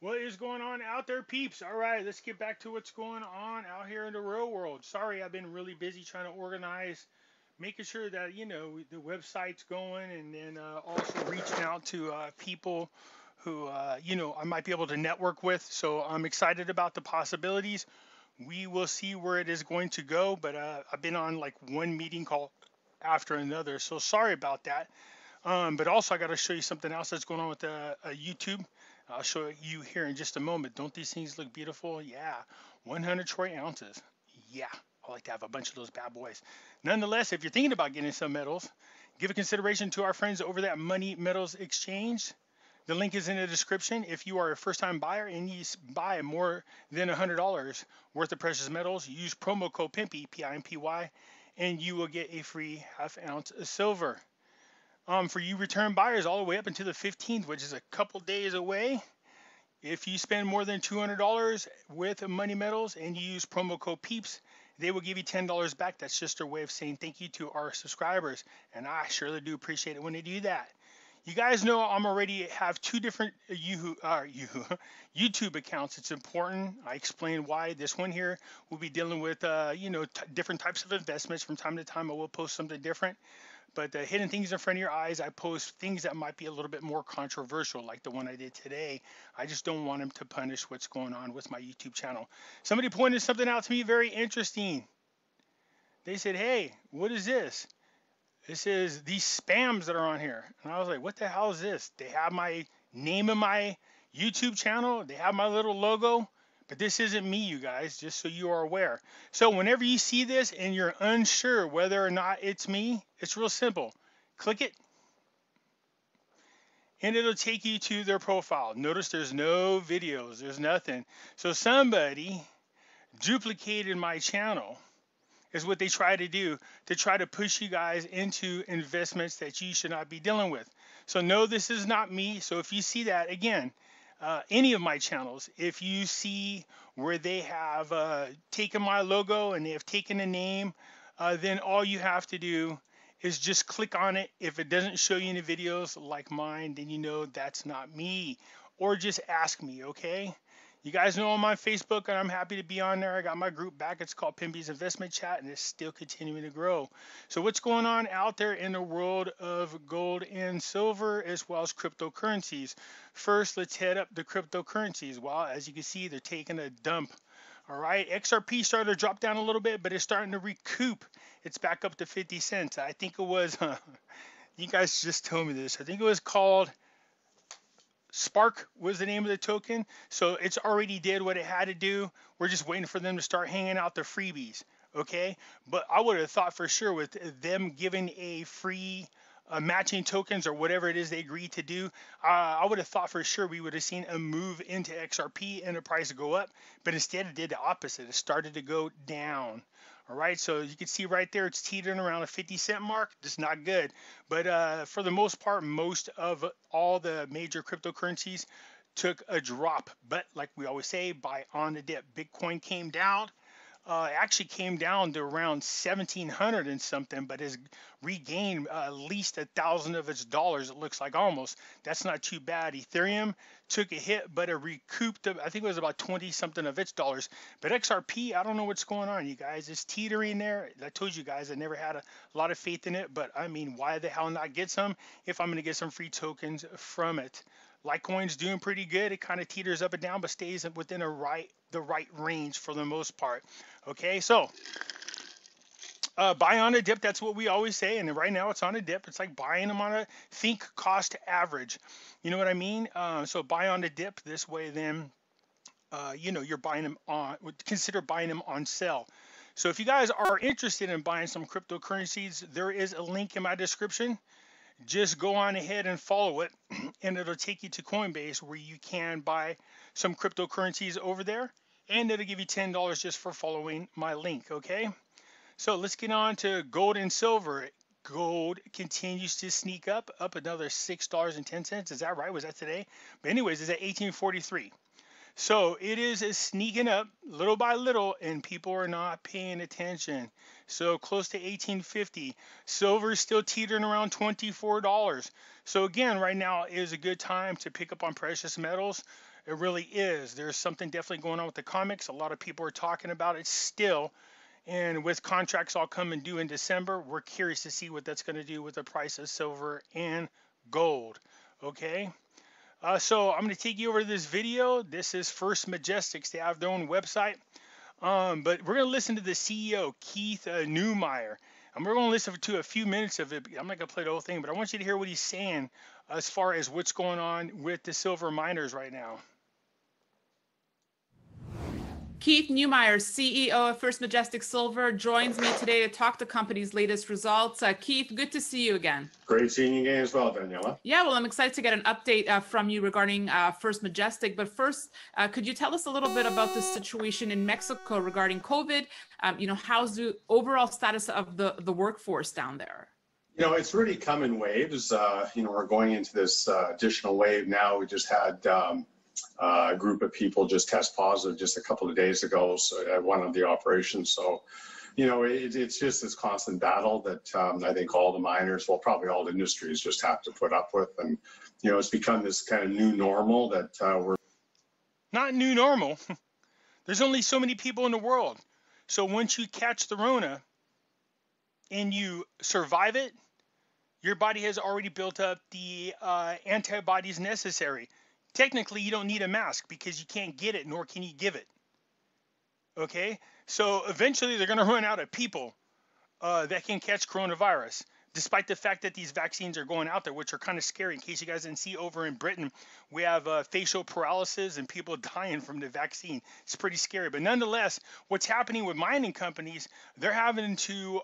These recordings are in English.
What is going on out there, peeps? All right, let's get back to what's going on out here in the real world. Sorry, I've been really busy trying to organize, making sure that the website's going, and then also reaching out to people who I might be able to network with. So I'm excited about the possibilities. We will see where it is going to go, but I've been on like one meeting call after another, so sorry about that. But also, I got to show you something else that's going on with YouTube. I'll show you here in just a moment. Don't these things look beautiful? Yeah, 100 troy ounces. Yeah, I like to have a bunch of those bad boys. Nonetheless, if you're thinking about getting some metals, give a consideration to our friends over that Money Metals Exchange. The link is in the description. If you are a first-time buyer and you buy more than $100 worth of precious metals, use promo code Pimpy, P-I-M-P-Y, and you will get a free half ounce of silver. For you return buyers all the way up until the 15th, which is a couple days away. If you spend more than $200 with Money Metals and you use promo code PEEPS, they will give you $10 back. That's just their way of saying thank you to our subscribers. And I surely do appreciate it when they do that. You guys know I'm already have two different YouTube accounts. It's important. I explain why. This one here will be dealing with different types of investments. From time to time, I will post something different. But the hidden things in front of your eyes, I post things that might be a little bit more controversial, like the one I did today. I just don't want them to punish what's going on with my YouTube channel. Somebody pointed something out to me very interesting. They said, "Hey, what is this?" This is these spams that are on here. And I was like, what the hell is this? They have my name in my YouTube channel. They have my little logo. But this isn't me, you guys, just so you are aware. So whenever you see this and you're unsure whether or not it's me, it's real simple. Click it and it'll take you to their profile. Notice there's no videos, there's nothing. So somebody duplicated my channel is what they try to do to try to push you guys into investments that you should not be dealing with. So no, this is not me. So if you see that again, any of my channels, if you see where they have taken my logo and they have taken a name, then all you have to do is just click on it. If it doesn't show you any videos like mine, then you know that's not me. Or just ask me, okay? You guys know I'm on Facebook and I'm happy to be on there. I got my group back. It's called Pimpy's Investment Chat and it's still continuing to grow. So what's going on out there in the world of gold and silver as well as cryptocurrencies? First, let's head up the cryptocurrencies. Well, as you can see, they're taking a dump. All right, XRP started to drop down a little bit, but it's starting to recoup. It's back up to 50 cents. I think it was, you guys just told me this. I think it was called Spark was the name of the token. So it's already did what it had to do. We're just waiting for them to start hanging out the freebies. Okay. But I would have thought for sure with them giving a free matching tokens or whatever it is they agreed to do, I would have thought for sure we would have seen a move into XRP and the price go up. But instead it did the opposite. It started to go down. All right, so you can see right there, it's teetering around a 50-cent mark. That's not good. But for the most part, most of all the major cryptocurrencies took a drop. But like we always say, buy on the dip. Bitcoin came down. Actually came down to around 1,700 and something, but has regained at least 1,000 of its dollars. It looks like almost. That's not too bad. Ethereum took a hit, but it recouped. I think it was about 20 something of its dollars. But XRP, I don't know what's going on, you guys. It's teetering there. I told you guys I never had a lot of faith in it, but I mean, why the hell not get some if I'm going to get some free tokens from it? Litecoin's doing pretty good. It kind of teeters up and down, but stays within the right range for the most part. Okay, so buy on a dip. That's what we always say. And right now it's on a dip. It's like buying them on a think cost average. You know what I mean? So buy on a dip this way. Then you're buying them on. Consider buying them on sale. So if you guys are interested in buying some cryptocurrencies, there is a link in my description. Just go on ahead and follow it and it'll take you to Coinbase where you can buy some cryptocurrencies over there and it'll give you $10 just for following my link. Okay, so let's get on to gold and silver. Gold continues to sneak up another $6.10. Is that right? Was that today? But anyways, it's at 1843. So it is sneaking up little by little, and people are not paying attention. So close to 1850. Silver is still teetering around $24. So again, right now is a good time to pick up on precious metals. It really is. There's something definitely going on with the comics. A lot of people are talking about it still. And with contracts all coming due in December, we're curious to see what that's going to do with the price of silver and gold. Okay. So I'm going to take you over to this video. This is First Majestics. They have their own website. But we're going to listen to the CEO, Keith Neumeyer. And we're going to listen to a few minutes of it. I'm not going to play the whole thing, but I want you to hear what he's saying as far as what's going on with the silver miners right now. Keith Neumeyer, CEO of First Majestic Silver, joins me today to talk the company's latest results. Keith, good to see you again. Great seeing you again as well, Daniela. Yeah, well, I'm excited to get an update from you regarding First Majestic. But first, could you tell us a little bit about the situation in Mexico regarding COVID? How's the overall status of the workforce down there? It's really come in waves. We're going into this additional wave now. We just had a group of people just test positive just a couple of days ago at one of the operations. So, it's just this constant battle that I think all the miners, well, probably all the industries just have to put up with. And, it's become this kind of new normal that we're... Not new normal. There's only so many people in the world. So once you catch the Rona and you survive it, your body has already built up the antibodies necessary. Technically, you don't need a mask because you can't get it, nor can you give it. Okay? So eventually, they're going to run out of people that can catch coronavirus, despite the fact that these vaccines are going out there, which are kind of scary. In case you guys didn't see, over in Britain, we have facial paralysis and people dying from the vaccine. It's pretty scary. But nonetheless, what's happening with mining companies, they're having to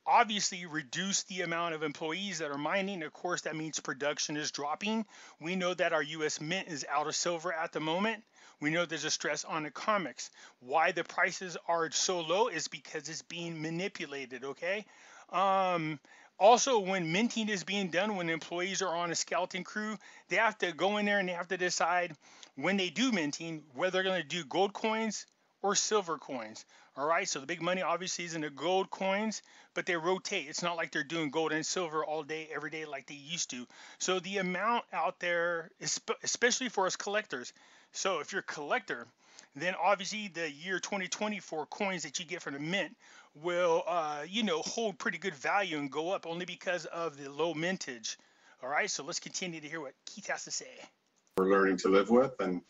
obviously reduce the amount of employees that are mining. Of course, that means production is dropping. We know that our U.S. Mint is out of silver at the moment. We know there's a stress on the comics. Why the prices are so low is because it's being manipulated, okay? Also, when minting is being done, when employees are on a skeleton crew, they have to go in there and they have to decide when they do minting, whether they're going to do gold coins or silver coins. All right, so the big money obviously is in the gold coins, but they rotate. It's not like they're doing gold and silver all day, every day like they used to. So the amount out there, especially for us collectors. So if you're a collector, then obviously the year 2024 coins that you get from the mint will, hold pretty good value and go up only because of the low mintage. All right, so let's continue to hear what Keith has to say. We're learning to live with, and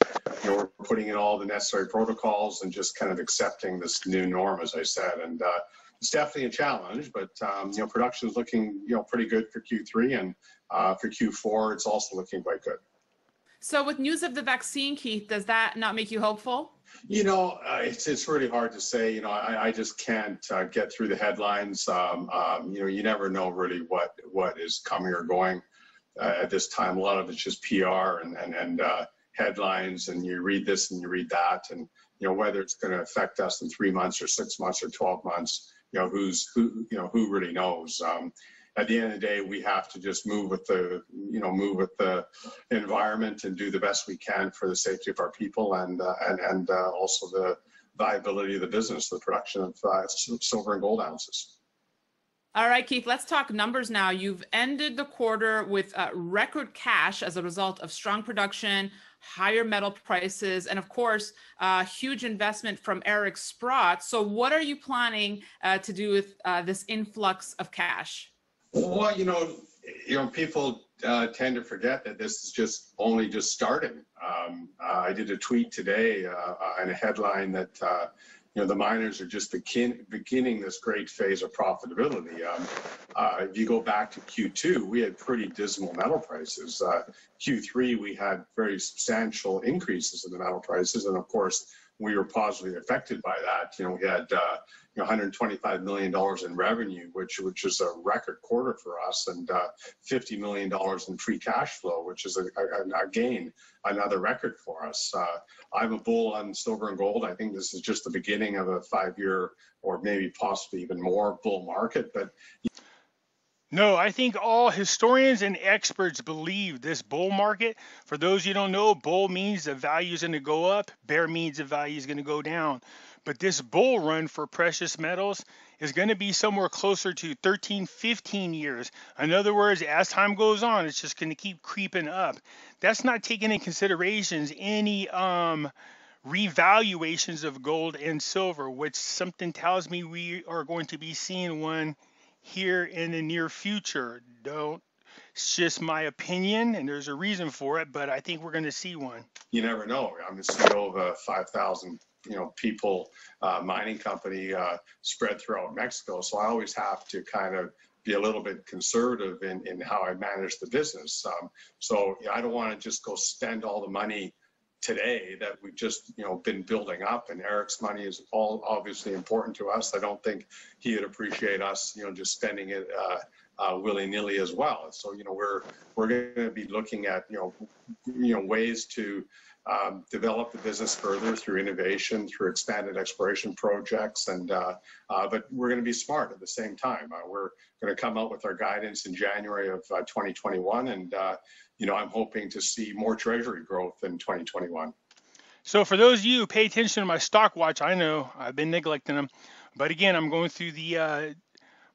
we're putting in all the necessary protocols and just kind of accepting this new norm, as I said. And it's definitely a challenge, but production is looking pretty good for Q3, and for Q4 it's also looking quite good. So with news of the vaccine, Keith, does that not make you hopeful? It's really hard to say. I just can't get through the headlines. You never know really what is coming or going. At this time, a lot of it's just PR and headlines, and you read this and you read that, and whether it's going to affect us in 3 months or 6 months or 12 months, who really knows. At the end of the day, we have to just move with the environment and do the best we can for the safety of our people and also the viability of the business, the production of silver and gold ounces. All right, Keith, let's talk numbers now. You've ended the quarter with record cash as a result of strong production, higher metal prices, and of course, huge investment from Eric Sprott. So what are you planning to do with this influx of cash? Well, people tend to forget that this is just starting. I did a tweet today and a headline that the miners are just beginning this great phase of profitability. If you go back to Q2, we had pretty dismal metal prices. Q3, we had very substantial increases in the metal prices, and of course, we were positively affected by that. We had $125 million in revenue, which is a record quarter for us, and $50 million in free cash flow, which is again another record for us. I'm a bull on silver and gold. I think this is just the beginning of a 5-year or maybe possibly even more bull market. But no, I think all historians and experts believe this bull market. For those you don't know, bull means the value is going to go up. Bear means the value is going to go down. But this bull run for precious metals is going to be somewhere closer to 13, 15 years. In other words, as time goes on, it's just going to keep creeping up. That's not taking into considerations any revaluations of gold and silver, which something tells me we are going to be seeing one here in the near future. Don't It's just my opinion, and there's a reason for it, but I think we're going to see one. You never know. I'm the CEO of a 5,000 people mining company spread throughout Mexico, so I always have to kind of be a little bit conservative in how I manage the business. So I don't want to just go spend all the money today that we've just been building up, and Eric's money is all obviously important to us. I don't think he would appreciate us just spending it willy-nilly as well. So we're going to be looking at ways to develop the business further through innovation, through expanded exploration projects, and but we're going to be smart at the same time. We're going to come out with our guidance in January of 2021, and I'm hoping to see more treasury growth in 2021. So for those of you who pay attention to my stock watch, I know I've been neglecting them, but again, I'm going through the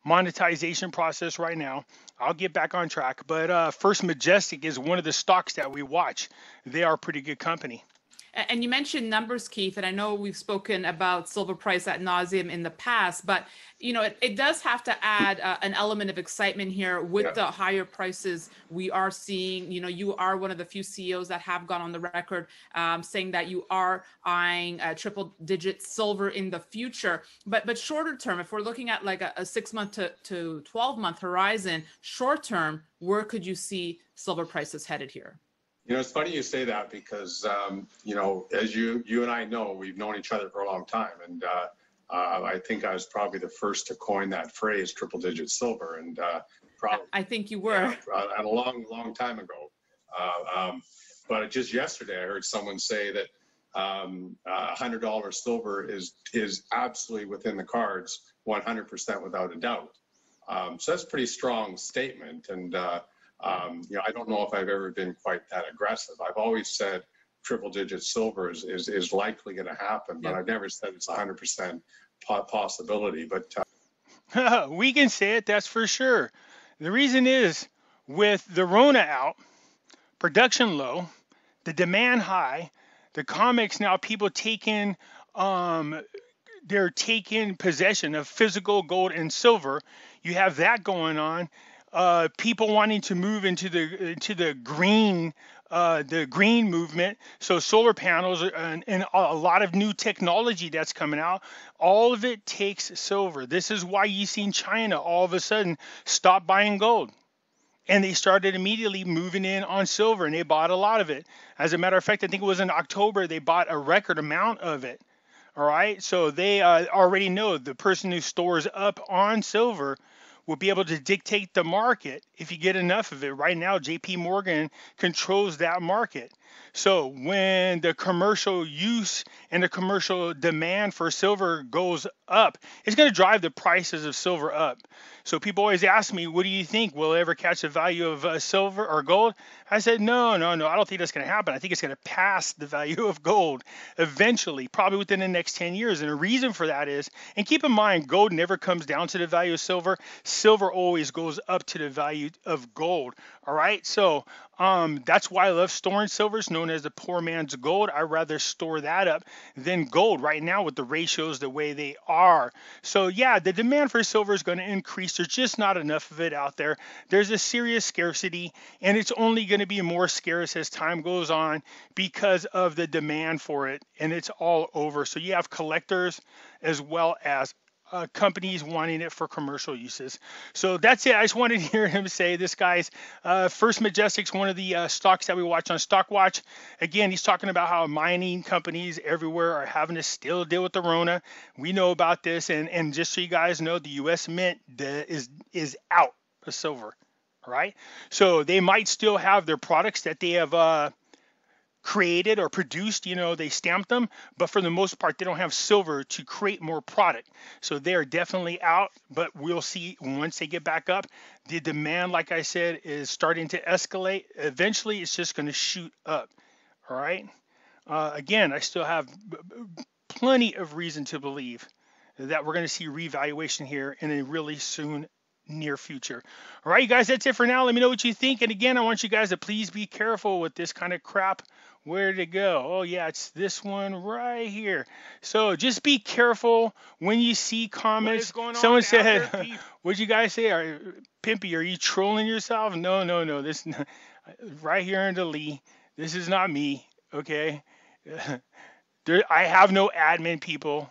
monetization process right now. I'll get back on track, but First Majestic is one of the stocks that we watch. They are a pretty good company. And you mentioned numbers, Keith, and I know we've spoken about silver price ad nauseum in the past, but it does have to add an element of excitement here with the higher prices we are seeing. You are one of the few CEOs that have gone on the record saying that you are eyeing triple-digit silver in the future. But shorter term, if we're looking at like a 6-month to 12-month horizon, short term, where could you see silver prices headed here? It's funny you say that because, as you and I know, we've known each other for a long time. And I think I was probably the first to coin that phrase, triple-digit silver. And probably, I think you were. A long, long time ago. But just yesterday, I heard someone say that $100 silver is absolutely within the cards, 100% without a doubt. So that's a pretty strong statement. And I don't know if I've ever been quite that aggressive. I've always said triple-digit silver is likely going to happen, but I've never said it's 100% possibility. But we can say it, that's for sure. The reason is, with the Rona out, production low, the demand high, the comics now, people they're taking possession of physical gold and silver. You have that going on. People wanting to move into the green movement. So solar panels and a lot of new technology that's coming out. All of it takes silver. This is why you seen China all of a sudden stop buying gold. And they started immediately moving in on silver, and they bought a lot of it. As a matter of fact, I think it was in October, they bought a record amount of it. All right. So they already know the person who stores up on silver will be able to dictate the market if you get enough of it. Right now, JP Morgan controls that market. So when the commercial use and the commercial demand for silver goes up, it's going to drive the prices of silver up. So people always ask me, what do you think? Will it ever catch the value of silver or gold? I said, no. I don't think that's going to happen. I think it's going to pass the value of gold eventually, probably within the next 10 years. And the reason for that is, and keep in mind, gold never comes down to the value of silver. Silver always goes up to the value of gold. All right. So that's why I love storing silver. It's known as the poor man's gold. I'd rather store that up than gold right now with the ratios the way they are. So yeah, the demand for silver is going to increase. There's just not enough of it out there. There's a serious scarcity, and it's only going to be more scarce as time goes on because of the demand for it, and it's all over. So you have collectors as well as companies wanting it for commercial uses. So that's it. I just wanted to hear him say this guy's First Majestic's one of the stocks that we watch on Stock Watch. Again, he's talking about how mining companies everywhere are having to still deal with the Rona. We know about this, and just so you guys know, the U.S. Mint is out of silver. All right, so they might still have their products that they have created or produced, they stamped them, but for the most part, they don't have silver to create more product. So they are definitely out, but we'll see once they get back up. The demand, like I said, is starting to escalate. Eventually, it's just going to shoot up. All right. Again, I still have plenty of reason to believe that we're going to see revaluation here in a really soon near future. All right, you guys, that's it for now. Let me know what you think. And again, I want you guys to please be careful with this kind of crap. Where did it go? Oh yeah, it's this one right here. So just be careful when you see comments. Someone said, what'd you guys say? Pimpy, are you trolling yourself? No. This right here in the Lee. This is not me. Okay. I have no admin people.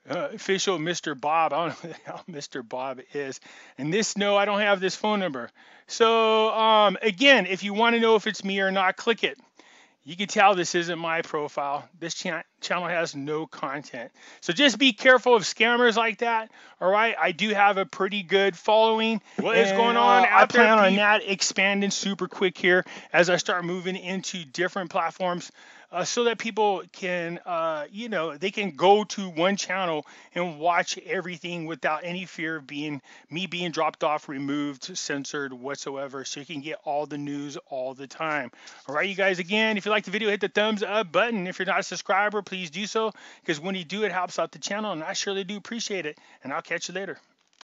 Official Mr. Bob. I don't know how Mr. Bob is. And this, no, I don't have this phone number. So again, if you want to know if it's me or not, click it. You can tell this isn't my profile. This channel has no content. So just be careful of scammers like that. All right. I do have a pretty good following. What is going on? I plan on that expanding super quick here as I start moving into different platforms. So that people can, they can go to one channel and watch everything without any fear of being dropped off, removed, censored whatsoever. So you can get all the news all the time. All right, you guys, again, if you like the video, hit the thumbs up button. If you're not a subscriber, please do so, because when you do, it helps out the channel, and I surely do appreciate it. And I'll catch you later.